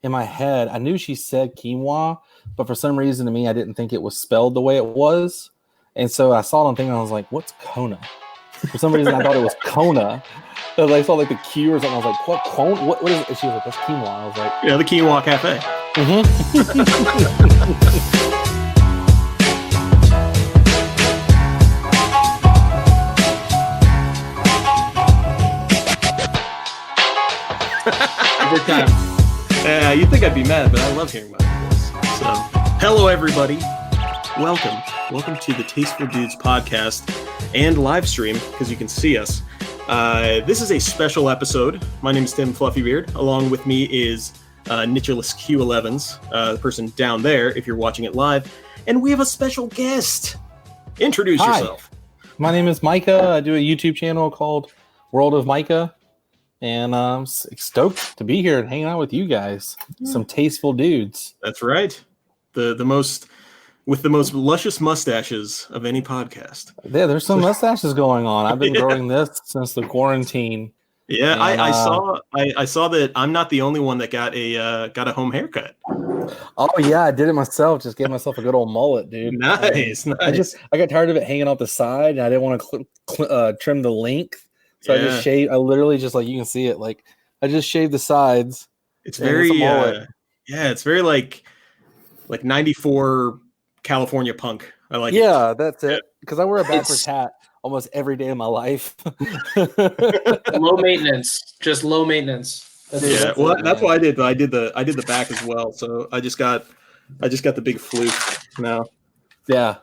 in my head, I knew she said quinoa, but for some reason to me, I didn't think it was spelled the way it was. And so I saw it on thing and I was like, what's Kona? For some reason, I thought it was Kona. Because I saw like the Q or something. I was like, what? What is it? And she was like, that's quinoa. I was like, yeah, the Quinoa Cafe. Every time. Yeah, you'd think I'd be mad, but I love hearing about this. So, hello everybody. Welcome to the Tasteful Dudes podcast and live stream, because you can see us. This is a special episode. My name is Tim Fluffybeard. Along with me is Nicholas Q11s, the person down there if you're watching it live. And we have a special guest. Introduce yourself. My name is Micah. I do a YouTube channel called World of Micah. And I'm stoked to be here and hanging out with you guys. Some tasteful dudes. That's right. The most with the most luscious mustaches of any podcast. Yeah, there's some mustaches going on. I've been growing this since the quarantine. Yeah, and, I saw that I'm not the only one that got a home haircut. Oh yeah, I did it myself. Just gave myself a good old mullet, dude. Nice. I got tired of it hanging off the side, and I didn't want to trim the length. So I just shaved. I literally just, like, you can see it. Like, I just shaved the sides. It's very it's very like 94 California punk. I like it. Yeah, that's it. Because I wear a backwards hat almost every day of my life. Low maintenance, just low maintenance. That's why I did. I did the back as well. So I just got the big fluke now. Yeah.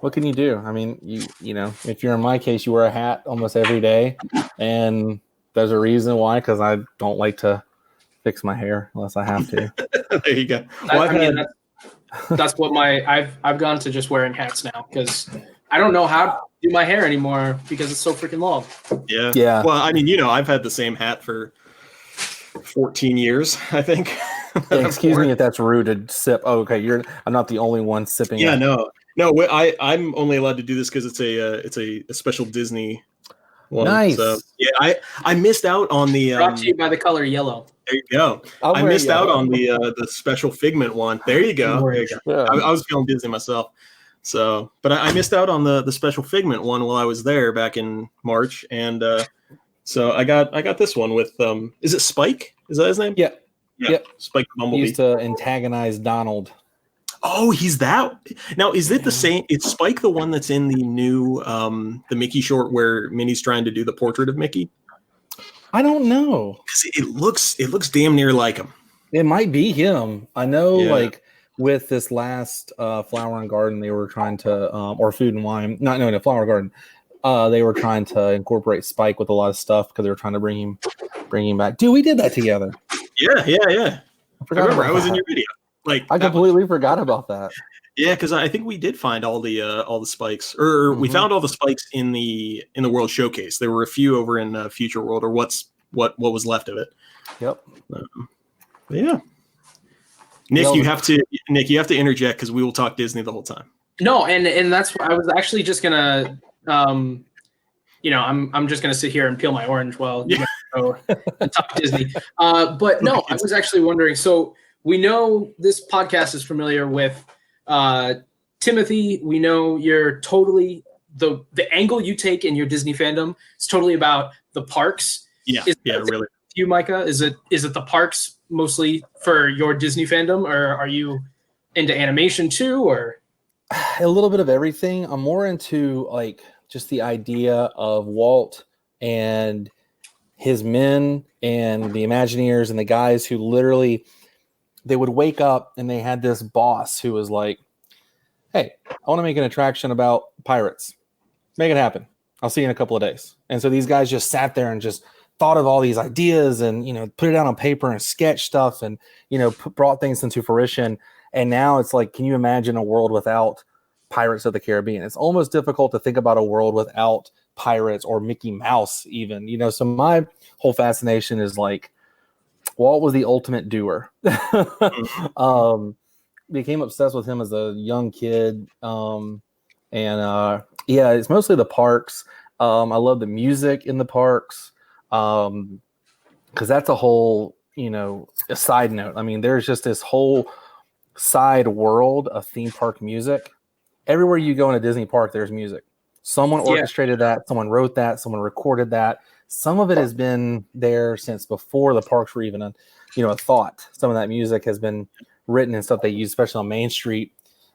What can you do? I mean, you know, if you're in my case, you wear a hat almost every day, and there's a reason why, because I don't like to fix my hair unless I have to. There you go. Well, that's what I've gone to just wearing hats now, because I don't know how to do my hair anymore because it's so freaking long. Yeah. Yeah. Well, I mean, I've had the same hat for 14 years, I think. Hey, excuse me if that's rude to sip. Oh, okay. I'm not the only one sipping. Yeah, no, I'm only allowed to do this because it's a special Disney one. Nice. So, yeah, I missed out on the. Brought to you by the color yellow. There you go. I missed out on the special Figment one. There you go. There you go. Yeah. I was feeling Disney myself. So, but I missed out on the special Figment one while I was there back in March, and so I got this one with is it Spike? Is that his name? Yeah. Yep. Spike the Bumblebee. He used to antagonize Donald. Oh, he's that. Now, is it the same? It's Spike, the one that's in the new the Mickey short where Minnie's trying to do the portrait of Mickey? I don't know. It looks damn near like him. It might be him. I know, like with this last Flower and Garden, they were trying to or Food and Wine. No, Flower Garden. They were trying to incorporate Spike with a lot of stuff because they were trying to bring him back. Dude, we did that together. Yeah. I remember I was in your video. Like, I completely forgot about that. Yeah, because I think we did find all the spikes, or we found all the spikes in the World Showcase. There were a few over in Future World, or what was left of it. Yep. Yeah. Nick, you have to interject because we will talk Disney the whole time. No, and that's what I was actually just gonna. I'm just gonna sit here and peel my orange while you go and talk Disney. But no, I was actually wondering. So we know this podcast is familiar with Timothy. We know you're totally the angle you take in your Disney fandom is totally about the parks. Yeah, really. You, Micah, is it the parks mostly for your Disney fandom, or are you into animation too, or a little bit of everything? I'm more into like just the idea of Walt and his men and the Imagineers and the guys who literally, they would wake up and they had this boss who was like, hey, I want to make an attraction about pirates. Make it happen. I'll see you in a couple of days. And so these guys just sat there and just thought of all these ideas and, put it down on paper and sketch stuff and, brought things into fruition. And now it's like, can you imagine a world without Pirates of the Caribbean? It's almost difficult to think about a world without pirates or Mickey Mouse even. So my whole fascination is like, Walt was the ultimate doer. Became obsessed with him as a young kid. It's mostly the parks. I love the music in the parks. Because that's a whole a side note. I mean, there's just this whole side world of theme park music. Everywhere you go in a Disney park, there's music. Someone orchestrated that, someone wrote that, someone recorded that. Some of it has been there since before the parks were even a thought. Some of that music has been written and stuff they use, especially on Main Street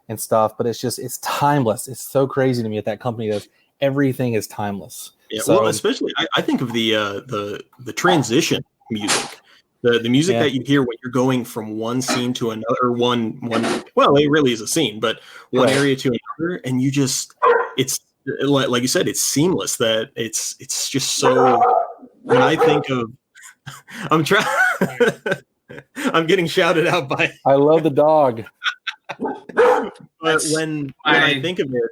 and stuff. But it's timeless. It's so crazy to me that that company does everything is timeless. Yeah, so, well, especially I think of the transition music. The music that you hear when you're going from one scene to another, one well, it really is a scene, but one area to another, and it's like you said, it's seamless. That it's just so. When I think of, I'm trying, I'm getting shouted out by. I love the dog. But when I think of it,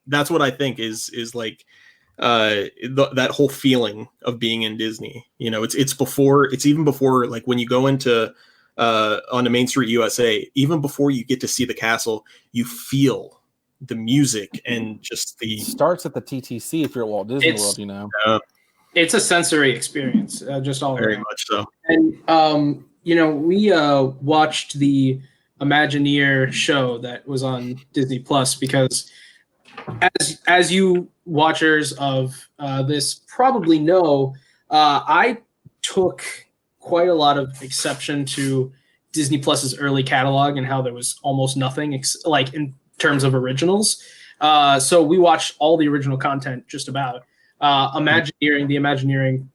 that's what I think is like. That whole feeling of being in Disney, it's even before, like when you go into onto Main Street USA, even before you get to see the castle, you feel the music and just the starts at the TTC if you're at Walt Disney World, it's a sensory experience, just all very around. much so. And we watched the Imagineer show that was on Disney Plus because as you watchers of this probably know, I took quite a lot of exception to Disney Plus's early catalog and how there was almost nothing like in terms of originals. So we watched all the original content just about. The Imagineering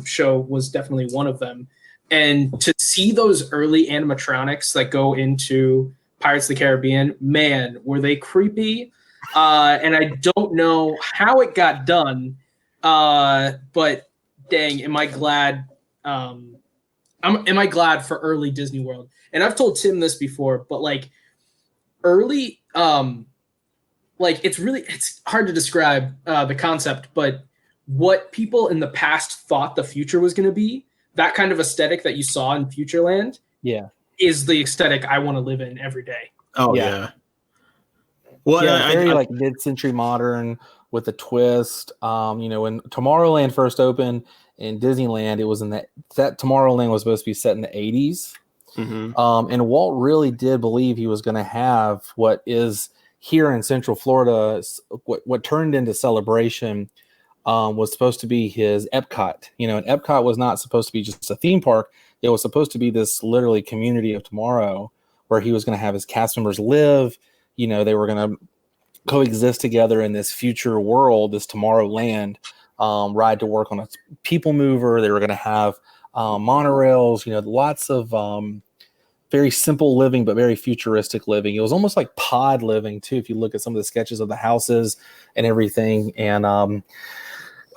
show was definitely one of them. And to see those early animatronics that go into Pirates of the Caribbean, man, were they creepy. And I don't know how it got done, but dang, am I glad? Am I glad for early Disney World? And I've told Tim this before, but like early, it's hard to describe the concept, but what people in the past thought the future was going to be, that kind of aesthetic that you saw in Futureland, is the aesthetic I want to live in every day. Oh yeah. Well, very like mid-century modern with a twist. When Tomorrowland first opened in Disneyland, it was in that Tomorrowland was supposed to be set in the 80s. Mm-hmm. And Walt really did believe he was going to have what is here in Central Florida, what turned into Celebration was supposed to be his Epcot. And Epcot was not supposed to be just a theme park. It was supposed to be this literally community of tomorrow where he was going to have his cast members live. They were going to coexist together in this future world, this Tomorrowland, ride to work on a people mover. They were going to have monorails, lots of very simple living, but very futuristic living. It was almost like pod living too, if you look at some of the sketches of the houses and everything. And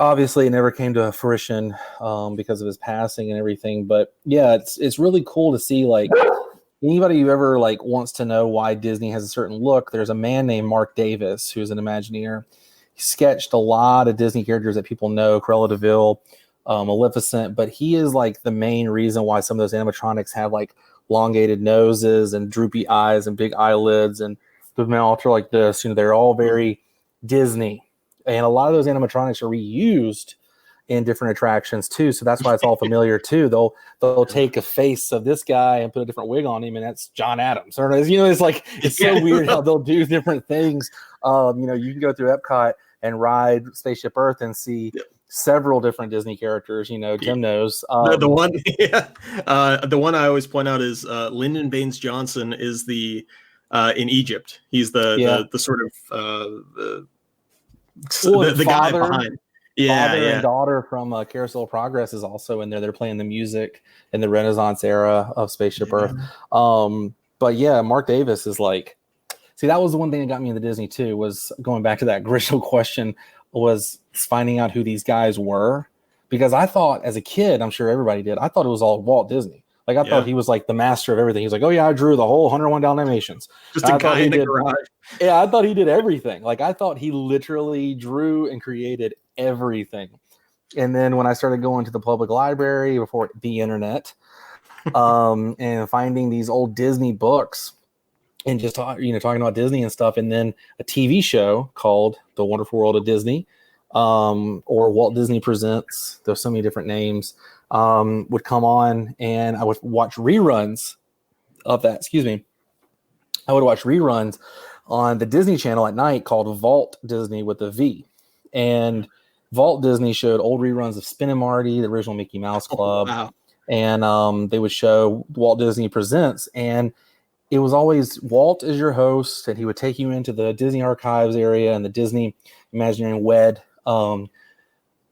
obviously it never came to fruition because of his passing and everything. But yeah, it's really cool to see, like, anybody who ever like wants to know why Disney has a certain look, there's a man named Mark Davis who's an Imagineer. He sketched a lot of Disney characters that people know, Cruella de Vil, Maleficent, but he is like the main reason why some of those animatronics have like elongated noses and droopy eyes and big eyelids, and the mouth are like this. They're all very Disney, and a lot of those animatronics are reused in different attractions too, so that's why it's all familiar too. They'll take a face of this guy and put a different wig on him, and that's John Adams. Or it's like it's so weird how they'll do different things. You can go through Epcot and ride Spaceship Earth and see several different Disney characters. Tim knows. The one I always point out is Lyndon Baines Johnson is the in Egypt. He's the sort of the guy behind. Father and daughter from Carousel of Progress is also in there. They're playing the music in the Renaissance era of Spaceship Earth. But yeah, Mark Davis is like, see, that was the one thing that got me into Disney too, was going back to that original question, was finding out who these guys were. Because I thought as a kid, I'm sure everybody did, I thought it was all Walt Disney. Like, I thought he was like the master of everything. He was like, oh yeah, I drew the whole 101 Dalmatians. Just a guy in the garage. Yeah, I thought he did everything. Like, I thought he literally drew and created everything. And then when I started going to the public library before the internet, and finding these old Disney books and just talking about Disney and stuff, and then a TV show called The Wonderful World of Disney, or Walt Disney Presents. There's so many different names. would come on, and I would watch reruns of that. Excuse me. I would watch reruns on the Disney Channel at night called Vault Disney with a V. And Vault Disney showed old reruns of Spin and Marty, the original Mickey Mouse Club. Oh, wow. And they would show Walt Disney Presents. And it was always Walt as your host, and he would take you into the Disney Archives area and the Disney Imagineering WED.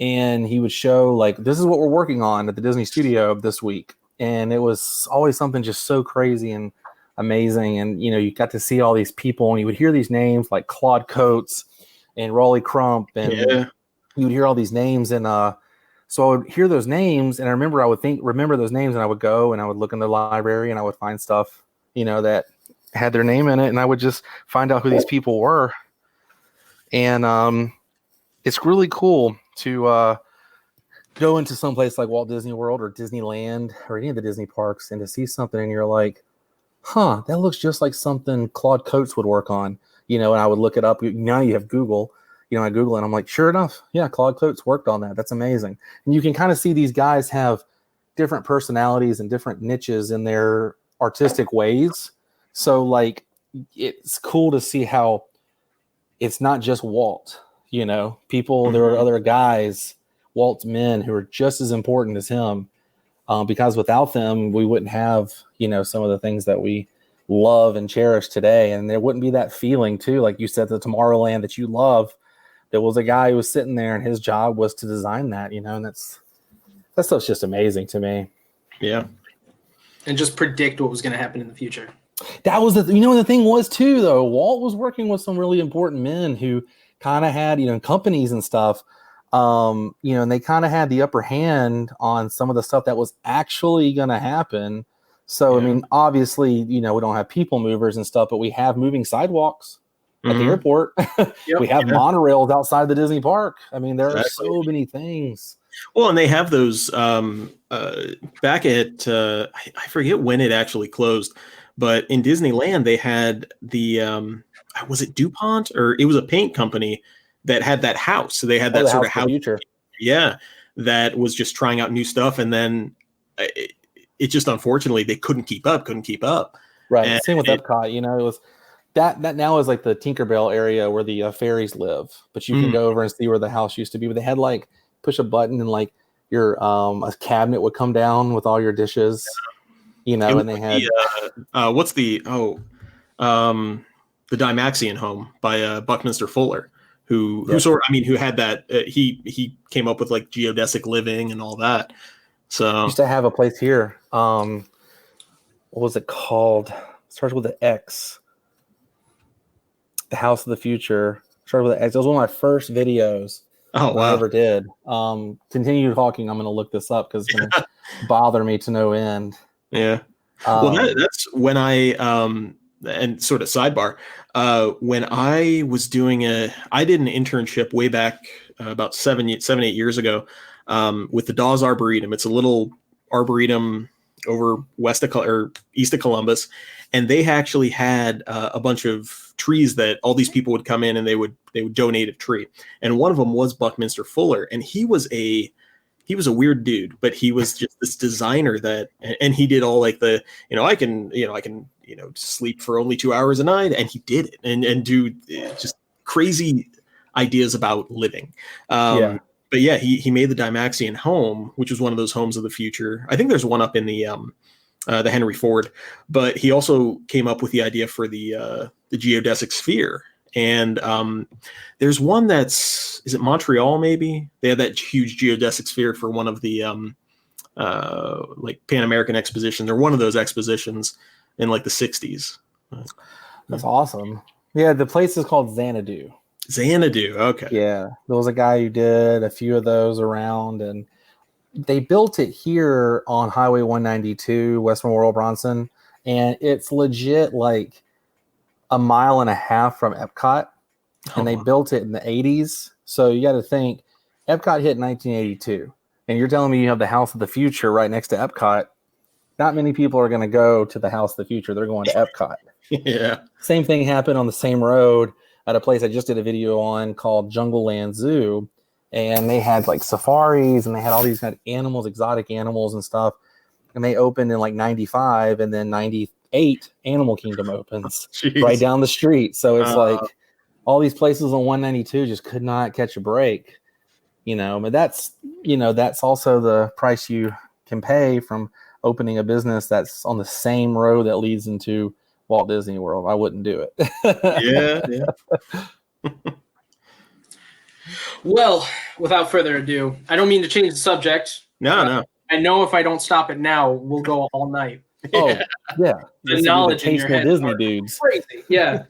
And he would show, like, this is what we're working on at the Disney studio this week. And it was always something just so crazy and amazing. And, you know, you got to see all these people, and you would hear these names like Claude Coates and Raleigh Crump. And you would hear all these names. And so I would hear those names, and I would remember those names, and I would go and I would look in the library, and I would find stuff, you know, that had their name in it. And I would just find out who these people were. And it's really cool to go into some place like Walt Disney World or Disneyland or any of the Disney parks, and to see something and you're like, huh, that looks just like something Claude Coates would work on, you know. And I would look it up. Now you have Google, you know, I Google it, and I'm like, sure enough, yeah, Claude Coates worked on that. That's amazing. And you can kind of see these guys have different personalities and different niches in their artistic ways. So, like, it's cool to see how it's not just Walt, you know, people, there are other guys, Walt's men, who are just as important as him, because without them, we wouldn't have, you know, some of the things that we love and cherish today. And there wouldn't be that feeling too, like you said, the Tomorrowland that you love. There was a guy who was sitting there, and his job was to design that, you know, and that stuff's just amazing to me. Yeah. And just predict what was going to happen in the future. That was the thing was too, though, Walt was working with some really important men who kind of had, you know, companies and stuff, you know, and they kind of had the upper hand on some of the stuff that was actually going to happen. So, yeah. I mean, obviously, you know, we don't have people movers and stuff, but we have moving sidewalks at the airport. Yep. We have monorails outside the Disney park. I mean, there are so many things. Well, and they have those back at, I forget when it actually closed, but in Disneyland, they had the, was it DuPont, or it was a paint company that had that house. So they had that sort of house. Future. Yeah. That was just trying out new stuff. And then it just, unfortunately, they couldn't keep up. Right. And same with Epcot, you know, it was that now is like the Tinkerbell area where the fairies live, but you can go over and see where the house used to be. But they had, like, push a button, and like your a cabinet would come down with all your dishes, you know. And they had the Dymaxion home by Buckminster Fuller, who had that. He came up with, like, geodesic living and all that. So used to have a place here. What was it called? It starts with an X. The House of the Future started with an X. It was one of my first videos. Oh, wow. I ever did. Continue talking. I'm going to look this up because it's going to bother me to no end. Yeah. Well, that's when I and sort of sidebar. When I was I did an internship way back about 7, 8 years ago with the Dawes Arboretum. It's a little arboretum over east of Columbus, and they actually had a bunch of trees that all these people would come in and they would donate a tree. And one of them was Buckminster Fuller, and he was a weird dude, but he was just this designer and he did all, like, the, you know, I can sleep for only 2 hours a night, and he did it and do just crazy ideas about living. But yeah, he made the Dymaxion home, which was one of those homes of the future. I think there's one up in the Henry Ford, but he also came up with the idea for the geodesic sphere. And there's one is it Montreal, maybe? They had that huge geodesic sphere for one of the like Pan American expositions, or one of those expositions in, like, the 60s. That's awesome. Yeah, the place is called Xanadu. Okay. Yeah, there was a guy who did a few of those around, and they built it here on Highway 192, West Memorial Bronson, and it's legit like a mile and a half from Epcot, and they built it in the 80s. So you got to think, Epcot hit in 1982, and you're telling me you have the House of the Future right next to Epcot. Not many people are going to go to the House of the Future. They're going to Epcot. Yeah. Same thing happened on the same road at a place I just did a video on called Jungle Land Zoo. and they had like safaris, and they had all these kind of animals, exotic animals and stuff. And they opened in like 95, and then 98 Animal Kingdom opens right down the street. So it's like all these places on 192 just could not catch a break, but that's also the price you can pay from opening a business that's on the same road that leads into Walt Disney World. I wouldn't do it. Yeah. Well, without further ado, I don't mean to change the subject. No. I know if I don't stop it now, we'll go all night. Oh, yeah. The knowledge in your head Disney dudes. Crazy. Yeah.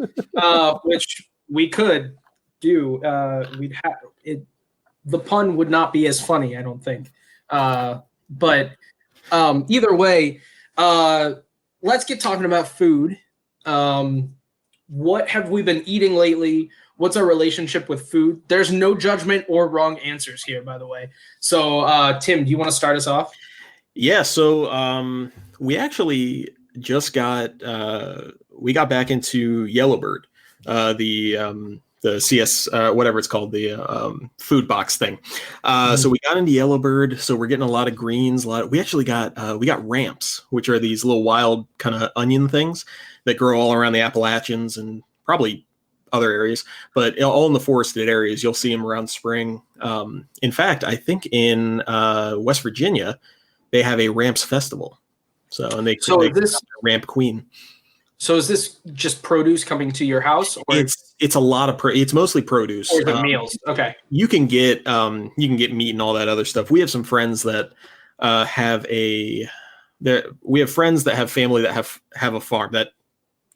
Which we could do. We'd have it. The pun would not be as funny, I don't think. But either way, let's get talking about food. What have we been eating lately? What's our relationship with food? There's no judgment or wrong answers here, by the way. So, Tim, do you want to start us off? Yeah. So we actually just got back into Yellowbird, the CS whatever it's called, the food box thing. So we got into Yellowbird. So we're getting a lot of greens. We actually got ramps, which are these little wild kind of onion things that grow all around the Appalachians and probably other areas, but all in the forested areas. You'll see them around spring. In fact, I think in West Virginia, they have a ramps festival. So, and they this ramp queen. So is this just produce coming to your house? Or it's a lot of it's mostly produce. Or the meals. Okay. You can get meat and all that other stuff. We have some friends that we have friends that have family that have a farm that.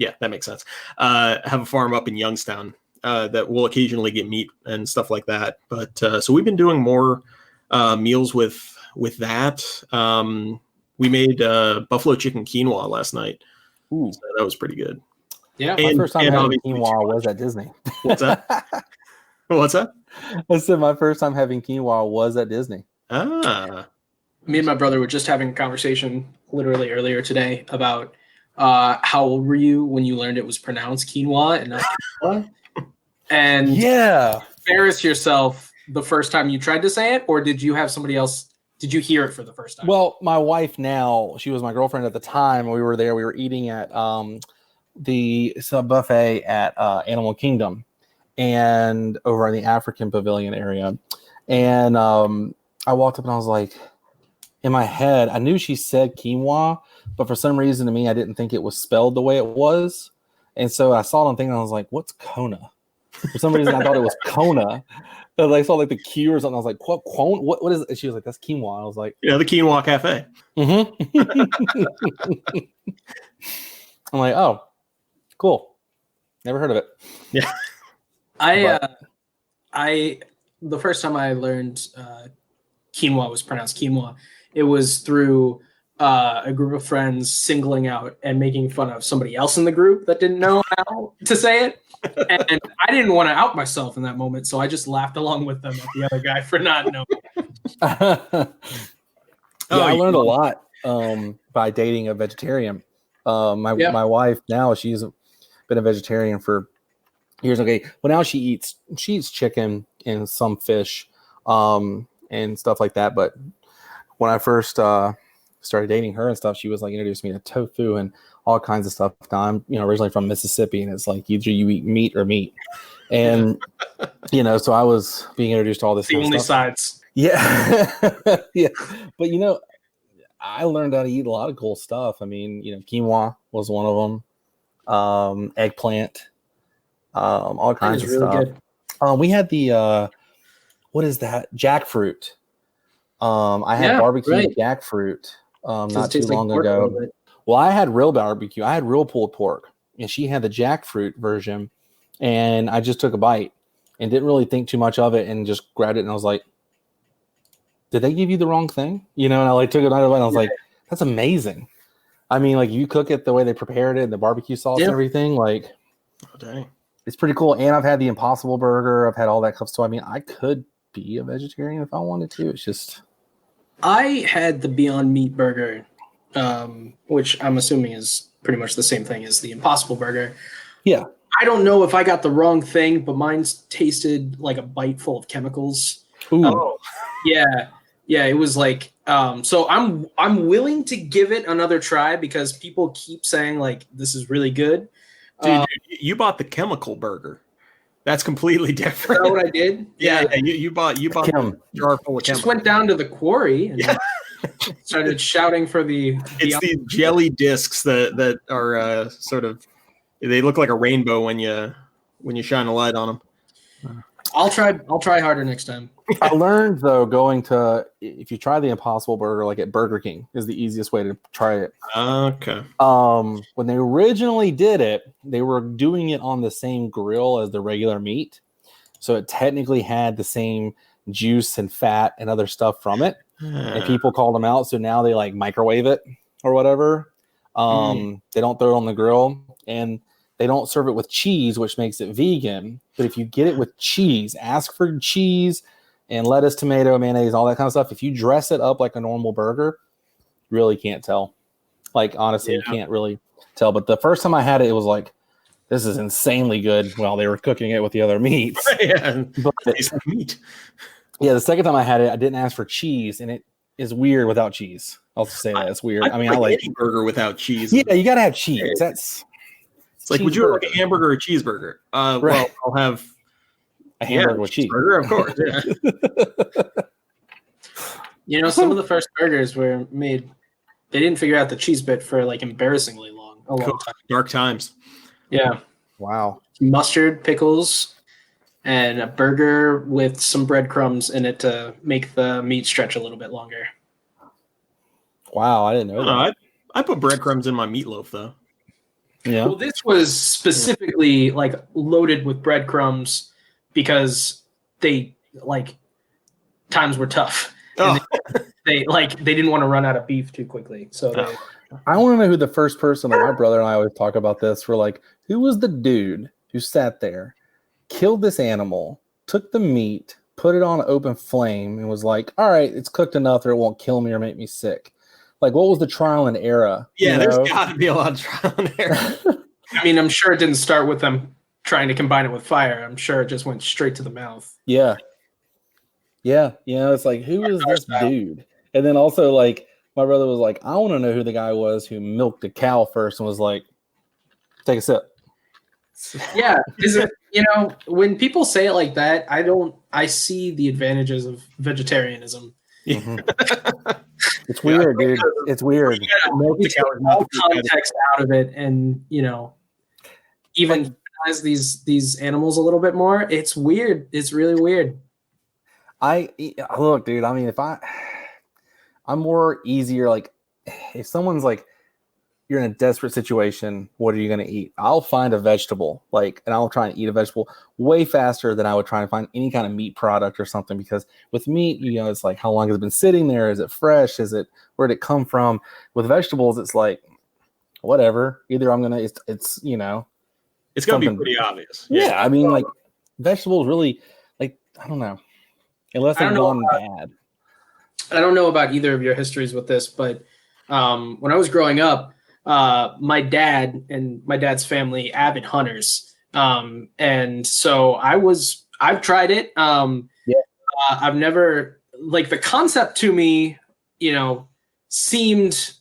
Yeah, that makes sense. Have a farm up in Youngstown that will occasionally get meat and stuff like that. But so we've been doing more meals with that. We made buffalo chicken quinoa last night. Ooh. So that was pretty good. Yeah, my first time having quinoa was at Disney. What's that? What's that? I said my first time having quinoa was at Disney. Me and my brother were just having a conversation literally earlier today about how old were you when you learned it was pronounced quinoa and not quinoa? And yeah, embarrass yourself the first time you tried to say it, or did you have somebody else? Did you hear it for the first time? Well, my wife now, she was my girlfriend at the time. We were there. We were eating at the sub buffet at Animal Kingdom and over in the African Pavilion area. And I walked up and I was like, in my head, I knew she said quinoa, but for some reason to me, I didn't think it was spelled the way it was. And so I saw it on thing and I was like, what's Kona? For some reason, I thought it was Kona. And I saw like the Q or something. I was like, what is it? And she was like, that's quinoa. I was like, yeah, the Quinoa Cafe. Mm-hmm. I'm like, oh, cool. Never heard of it. Yeah. The first time I learned quinoa was pronounced quinoa, it was through a group of friends singling out and making fun of somebody else in the group that didn't know how to say it. And I didn't want to out myself in that moment, so I just laughed along with them at the other guy for not knowing. I learned a lot by dating a vegetarian. My wife now, she's been a vegetarian for years. Okay, well now she eats chicken and some fish and stuff like that. But when I first started dating her and stuff, she was like introduced me to tofu and all kinds of stuff. Now I'm originally from Mississippi, and it's like either you eat meat or meat, and so I was being introduced to all this. The only sides. Yeah, yeah. But I learned how to eat a lot of cool stuff. I mean, quinoa was one of them. Eggplant, all kinds of really stuff. Good. We had the what is that? Jackfruit. I had barbecue jackfruit not too long ago. Well, I had real barbecue. I had real pulled pork, and she had the jackfruit version. And I just took a bite and didn't really think too much of it, and just grabbed it. And I was like, "Did they give you the wrong thing?" And I took it out of it, and I was like, "That's amazing." I mean, you cook it the way they prepared it, the barbecue sauce and everything. It's pretty cool. And I've had the Impossible Burger. I've had all that stuff. So I mean, I could be a vegetarian if I wanted to. It's just I had the Beyond Meat burger, which I'm assuming is pretty much the same thing as the Impossible Burger. Yeah. I don't know if I got the wrong thing, but mine's tasted like a bite full of chemicals. Ooh. Yeah. Yeah, it was like so I'm willing to give it another try because people keep saying like this is really good. Dude, you bought the chemical burger. That's completely different. Is that what I did? Yeah. You bought the jar full of Just chemical. went down to the quarry and started shouting for the It's these jelly discs that are sort of, they look like a rainbow when you shine a light on them. I'll try harder next time. I learned though, if you try the Impossible Burger like at Burger King is the easiest way to try it. Okay. When they originally did it, they were doing it on the same grill as the regular meat, so it technically had the same juice and fat and other stuff from it. And people called them out, so now they like microwave it or whatever. They don't throw it on the grill, and they don't serve it with cheese, which makes it vegan. But if you get it with cheese, ask for cheese and lettuce, tomato, mayonnaise, all that kind of stuff. If you dress it up like a normal burger, really can't tell. Like, honestly, you can't really tell. But the first time I had it, it was like, this is insanely good while they were cooking it with the other meats. But meat. Yeah, the second time I had it, I didn't ask for cheese, and it is weird without cheese. I'll just say that. It's weird. I mean, I like any burger without cheese. Yeah, you got to have cheese. It's like, would you like a hamburger or a cheeseburger? Right. Well, I'll have a hamburger with cheese. Burger, of course. Yeah. Some of the first burgers were made. They didn't figure out the cheese bit for like embarrassingly long. A long time. Dark times. Yeah. Wow. Mustard, pickles, and a burger with some breadcrumbs in it to make the meat stretch a little bit longer. Wow, I didn't know that. I put breadcrumbs in my meatloaf though. Yeah. Well, this was specifically like loaded with breadcrumbs because they like times were tough. And they didn't want to run out of beef too quickly. So I want to know who the first person, like my brother and I always talk about this. We're like, who was the dude who sat there, killed this animal, took the meat, put it on an open flame, and was like, all right, it's cooked enough or it won't kill me or make me sick. Like, what was the trial and error? Yeah, there's got to be a lot of trial and error. I mean, I'm sure it didn't start with them trying to combine it with fire. I'm sure it just went straight to the mouth. Yeah. Yeah. It's like, who is this dude? And then also, like, my brother was like, I want to know who the guy was who milked a cow first and was like, take a sip. Yeah. Is it, when people say it like that, I see the advantages of vegetarianism. Mm-hmm. It's weird, dude. It's weird. You take all context out of it, and even as these animals a little bit more. It's weird. It's really weird. Look, dude. I mean, I'm more easier. Like, if someone's like, you're in a desperate situation, what are you going to eat? I'll find a vegetable, and I'll try and eat a vegetable way faster than I would try and find any kind of meat product or something. Because with meat, it's like, how long has it been sitting there? Is it fresh? Where did it come from? With vegetables, it's like, whatever. Either I'm going to, it's going to be pretty obvious. Yeah. I mean, like, vegetables really, like, I don't know. Unless they've gone bad. I don't know about either of your histories with this, but when I was growing up, my dad and my dad's family, avid hunters. And so I've tried it. I've never, like, the concept to me, seemed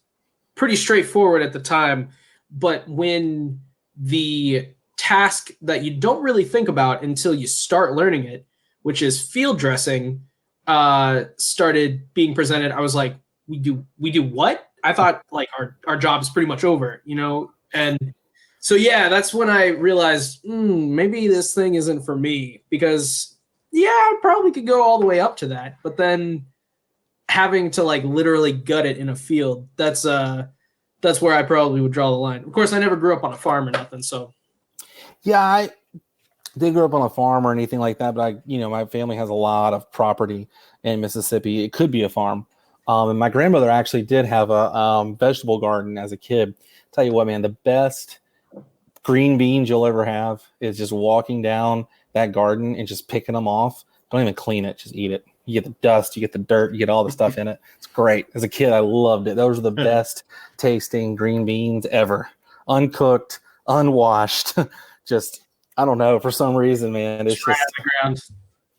pretty straightforward at the time. But when the task that you don't really think about until you start learning it, which is field dressing, started being presented, I was like, we do what? I thought like our job is pretty much over, and so yeah, that's when I realized maybe this thing isn't for me, because I probably could go all the way up to that, but then having to like literally gut it in a field, that's where I probably would draw the line. Of course, I never grew up on a farm or nothing, so I didn't grow up on a farm or anything like that, but my family has a lot of property in Mississippi. It could be a farm. And my grandmother actually did have a vegetable garden as a kid. Tell you what, man, the best green beans you'll ever have is just walking down that garden and just picking them off. Don't even clean it, just eat it. You get the dust, you get the dirt, you get all the stuff in it. It's great. As a kid, I loved it. Those are the best tasting green beans ever. Uncooked, unwashed. Just, I don't know, for some reason, man. It's just right out of the ground.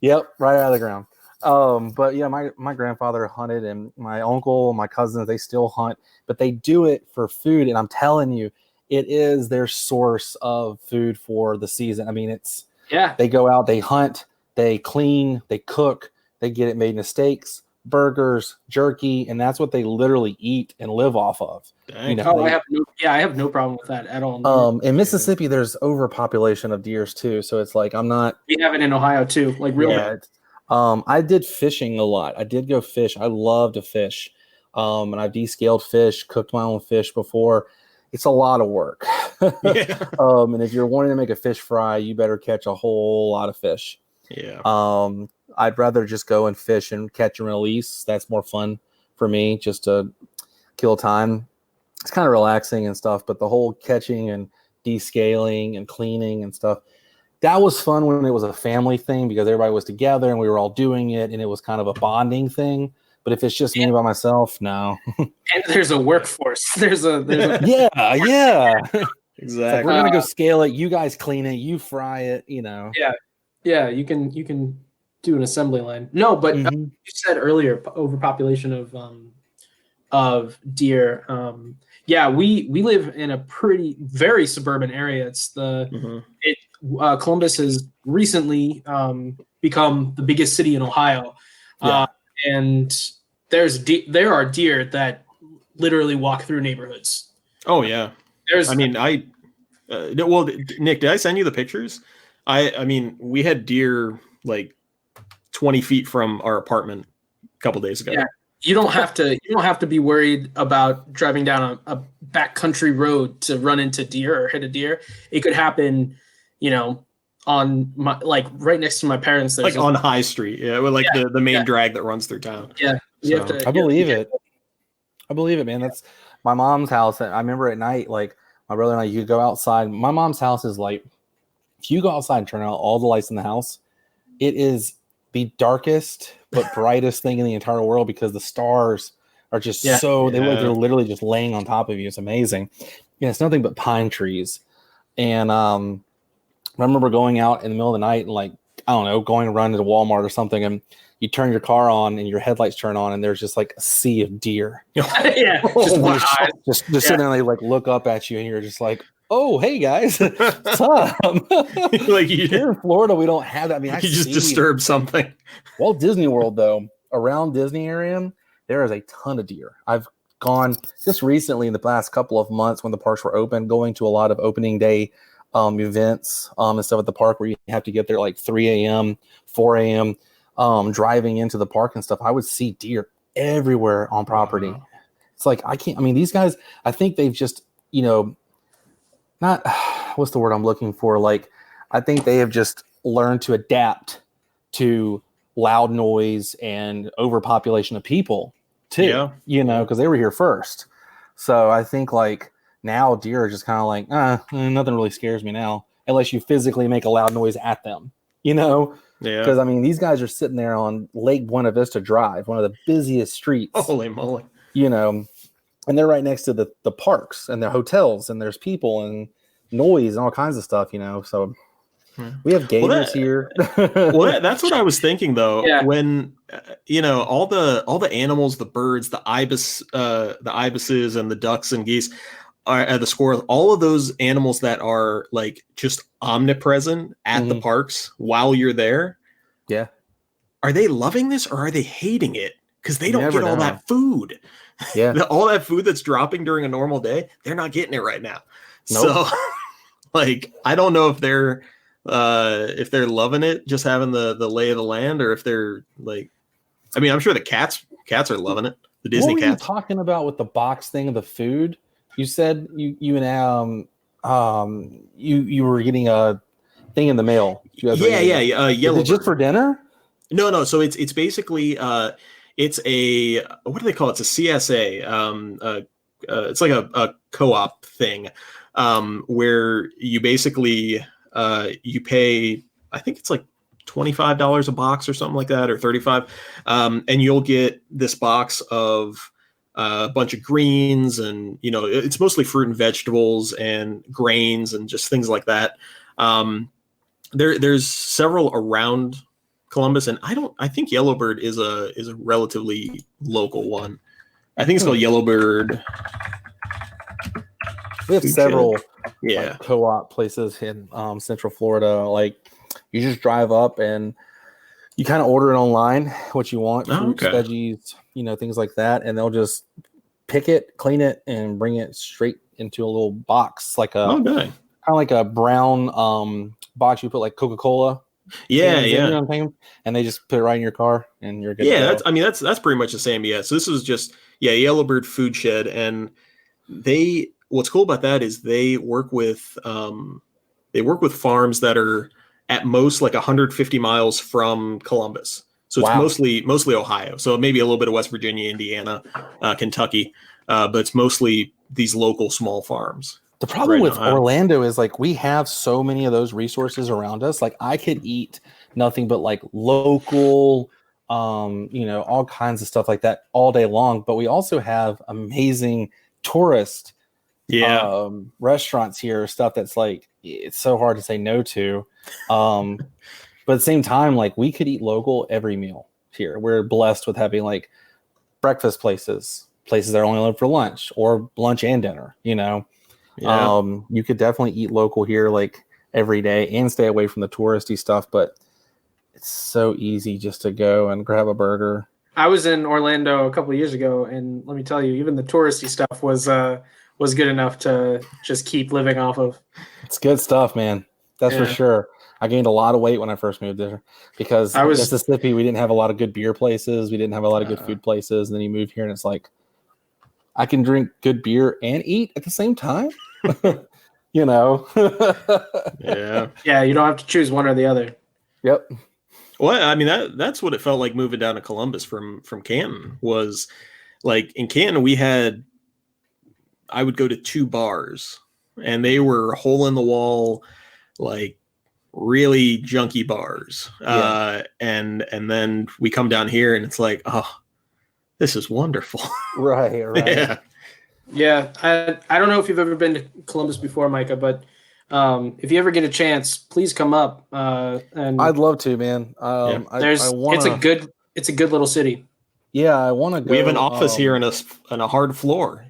Yep, right out of the ground. But yeah, my grandfather hunted, and my uncle, my cousins, they still hunt, but they do it for food. And I'm telling you, it is their source of food for the season. I mean, they go out, they hunt, they clean, they cook, they get it made into steaks, burgers, jerky, and that's what they literally eat and live off of. Dang. You know, I have no problem with that at all. in Mississippi, there's overpopulation of deers too, so it's like I'm not. We have it in Ohio too, like real bad. I did fishing a lot. I did go fish. I love to fish. And I've descaled fish, cooked my own fish before. It's a lot of work. Yeah. And if you're wanting to make a fish fry, you better catch a whole lot of fish. Yeah. I'd rather just go and fish and catch and release. That's more fun for me, just to kill time. It's kind of relaxing and stuff, but the whole catching and descaling and cleaning and stuff, that was fun when it was a family thing because everybody was together and we were all doing it and it was kind of a bonding thing. But if it's just me by myself, no. And there's a workforce. There's a yeah. Exactly. Like we're gonna go scale it. You guys clean it. You fry it. You know. Yeah. You can do an assembly line. No, but you said earlier overpopulation of deer. We live in a very suburban area. It's Columbus has recently become the biggest city in Ohio, and there are deer that literally walk through neighborhoods. Oh yeah, Nick, did I send you the pictures? I mean, we had deer like 20 feet from our apartment a couple days ago. Yeah. You don't have to be worried about driving down a backcountry road to run into deer or hit a deer. It could happen, on my right next to my parents. There's on High Street, with the main drag that runs through town. Yeah, I believe it. I believe it, man. That's my mom's house. I remember at night, like my brother and I, you go outside. My mom's house is like, if you go outside and turn out all the lights in the house, it is the darkest but brightest thing in the entire world because the stars are just they look like they're literally just laying on top of you. It's amazing. Yeah, it's nothing but pine trees. And I remember going out in the middle of the night and going to run to Walmart or something, and you turn your car on and your headlights turn on and there's just like a sea of deer. Just sitting there and they look up at you and you're just like, oh, hey guys, what's up? Here in Florida, we don't have that. I mean, you just disturbed something. Walt Disney World, though, around Disney area, there is a ton of deer. I've gone just recently in the last couple of months when the parks were open, going to a lot of opening day events and stuff at the park where you have to get there like 3 a.m., 4 a.m., driving into the park and stuff. I would see deer everywhere on property. Wow. It's like, these guys, I think they've just, not what's the word I'm looking for? Like, I think they have just learned to adapt to loud noise and overpopulation of people too, because they were here first. So I think now deer are just kind of like, nothing really scares me now, unless you physically make a loud noise at them, Yeah. Because these guys are sitting there on Lake Buena Vista Drive, one of the busiest streets. Holy moly. And they're right next to the parks and the hotels, and there's people and noise and all kinds of stuff, So we have gators here. That's what I was thinking though. Yeah. When all the animals, the birds, the ibises, and the ducks and geese, the squirrels, all of those animals that are just omnipresent at the parks while you're there. Yeah. Are they loving this or are they hating it? Because they don't get all that food. Yeah. All that food that's dropping during a normal day, they're not getting it right now. Nope. So I don't know if they're loving it, just having the lay of the land, or if they're I'm sure the cats are loving it. The Disney cats. What were you talking about with the box thing of the food? You said you were getting a thing in the mail. Yellow. Just for dinner? No. So it's basically it's a, what do they call it? It's a CSA. It's like a co-op thing where you basically you pay, I think it's like $25 a box or something like that, or $35, and you'll get this box of a bunch of greens, and it's mostly fruit and vegetables and grains and just things like that. There's several around Columbus, and I think Yellowbird is a relatively local one. I think it's called Yellowbird. We have several like, co-op places in Central Florida. Like you just drive up and you kind of order it online, what you want, fruits, veggies, things like that, and they'll just pick it, clean it, and bring it straight into a little box, like kind of like a brown box you put like Coca-Cola. Yeah. And they just put it right in your car, and you're good. To go. That's pretty much the same. Yeah. So this is just Yellowbird Food Shed, and what's cool about that is they work with farms that are at most like 150 miles from Columbus. So it's mostly Ohio. So maybe a little bit of West Virginia, Indiana, Kentucky, but it's mostly these local small farms. The problem with Orlando is like we have so many of those resources around us. Like I could eat nothing but like local, all kinds of stuff like that all day long. But we also have amazing tourist restaurants here, stuff that's like it's so hard to say no to. But at the same time, like we could eat local every meal here. We're blessed with having like breakfast places that are only open for lunch or lunch and dinner, you could definitely eat local here like every day and stay away from the touristy stuff, but it's so easy just to go and grab a burger. I was in Orlando a couple of years ago, and let me tell you, even the touristy stuff was good enough to just keep living off of. It's good stuff, man. That's for sure. I gained a lot of weight when I first moved there because Mississippi, we didn't have a lot of good beer places. We didn't have a lot of good food places. And then you move here and it's like, I can drink good beer and eat at the same time. Yeah. Yeah, you don't have to choose one or the other. Yep. Well, I mean, that's what it felt like moving down to Columbus from Canton. Was like in Canton I would go to 2 bars and they were hole in the wall, like really junky bars. And then we come down here and it's like, oh, this is wonderful. Right. Yeah. I don't know if you've ever been to Columbus before, Micah, but if you ever get a chance, please come up. And I'd love to, man. It's a good little city. Yeah, I want to go. We have an office here in a hard floor.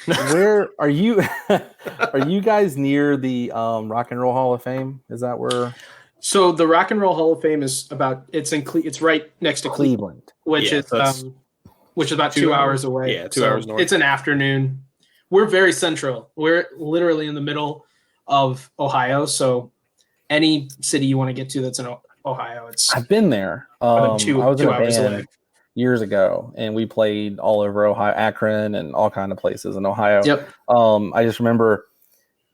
Where are you? Are you guys near the Rock and Roll Hall of Fame? Is that where? So the Rock and Roll Hall of Fame is it's right next to Cleveland, which is about 2 hours away. Yeah, 2 hours north. It's an afternoon. We're very central. We're literally in the middle of Ohio. So any city you want to get to that's in Ohio, I've been there. I was in a band away. Years ago, and we played all over Ohio, Akron, and all kind of places in Ohio. Yep. I just remember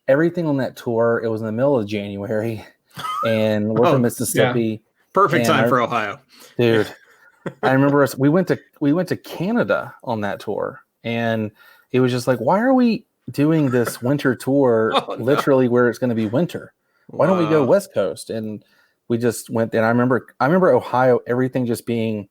everything on that tour. It was in the middle of January, and we're from Mississippi. Yeah. Perfect time for Ohio, dude. I remember we went to Canada on that tour, and it was just like, why are we doing this winter tour? Literally, where it's going to be winter. Why don't we go West Coast? And we just went. And I remember Ohio, everything just being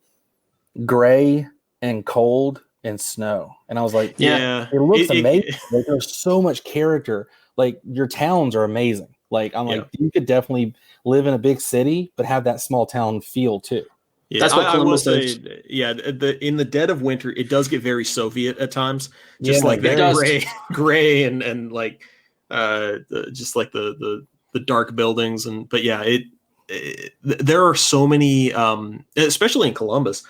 gray and cold and snow, and I was like, it looks amazing. Like, there's so much character. Like your towns are amazing. Like like you could definitely live in a big city but have that small town feel too. Yeah, that's what Columbus is. Yeah, in the dead of winter it does get very Soviet at times, just like that gray and like just like the dark buildings. And but yeah, there are so many especially in Columbus.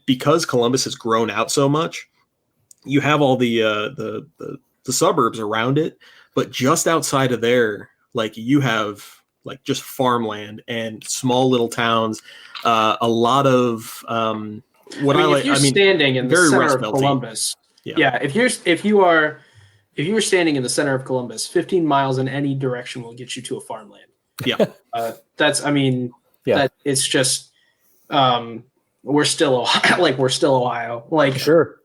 Because Columbus has grown out so much, you have all the suburbs around it, but just outside of there, like you have like just farmland and small little towns. A lot of standing in the center of Columbus. Yeah, if you were standing in the center of Columbus, 15 miles in any direction will get you to a farmland. Yeah, that it's just. We're still Ohio. We're still Ohio. Sure.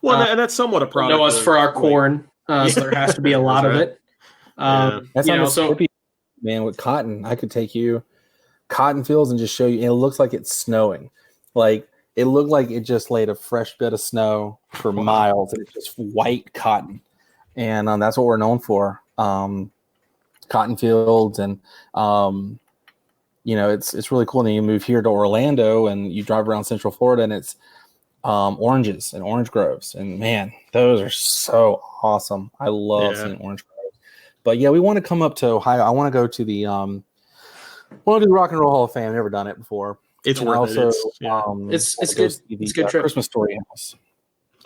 Well, and that's somewhat a product. Know us for our corn, so there has to be a lot of it. That's Mississippi, man. With cotton, I could take you cotton fields and just show you. And it looks like it's snowing. Like it looked like it just laid a fresh bit of snow for miles, and it's just white cotton, and that's what we're known for. Cotton fields and it's really cool. And then you move here to Orlando and you drive around Central Florida and it's oranges and orange groves. And man, those are so awesome. I love seeing orange groves. But yeah, we want to come up to Ohio. I want to go to the want to do the Rock and Roll Hall of Fame. I've never done it before. It's worth it. It's good. It's good trip. Christmas Story House.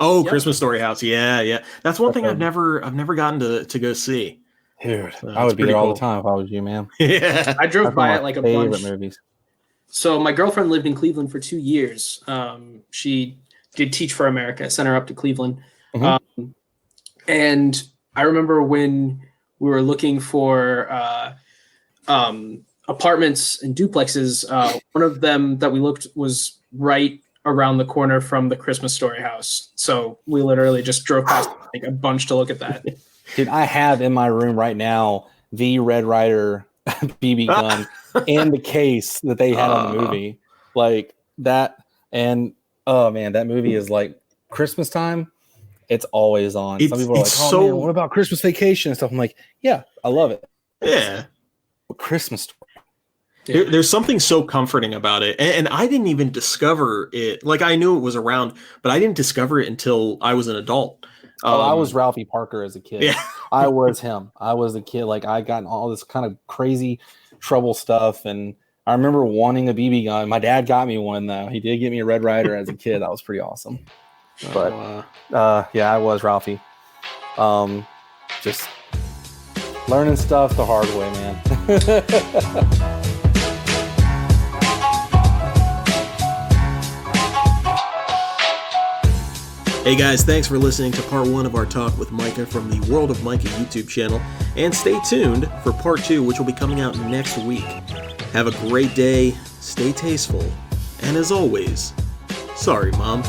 Oh, yep. Christmas Story House. Yeah. That's one thing I've never gotten to go see. Dude, I would be there all the time if I was you, man. Yeah. I drove by it like a bunch. Movies. So my girlfriend lived in Cleveland for 2 years. She did Teach for America, sent her up to Cleveland. Mm-hmm. And I remember when we were looking for apartments and duplexes, one of them that we looked was right around the corner from the Christmas Story house. So we literally just drove past like a bunch to look at that. Dude, I have in my room right now the Red Ryder BB gun and the case that they had on the movie. Like that. And oh man, that movie is like Christmas time. It's always on. Some people are like, oh man, what about Christmas Vacation and stuff? I'm like, yeah, I love it. Yeah. Christmas Story. There's something so comforting about it. And I didn't even discover it. Like, I knew it was around, but I didn't discover it until I was an adult. I was Ralphie Parker as a kid. Yeah. I was him. I was the kid. Like, I got in all this kind of crazy trouble stuff. And I remember wanting a BB gun. My dad got me one, though. He did get me a Red Ryder as a kid. That was pretty awesome. But, yeah, I was Ralphie. Just learning stuff the hard way, man. Hey guys, thanks for listening to part 1 of our talk with Micah from the World of Micah YouTube channel, and stay tuned for part 2, which will be coming out next week. Have a great day, stay tasteful, and as always, sorry Mom.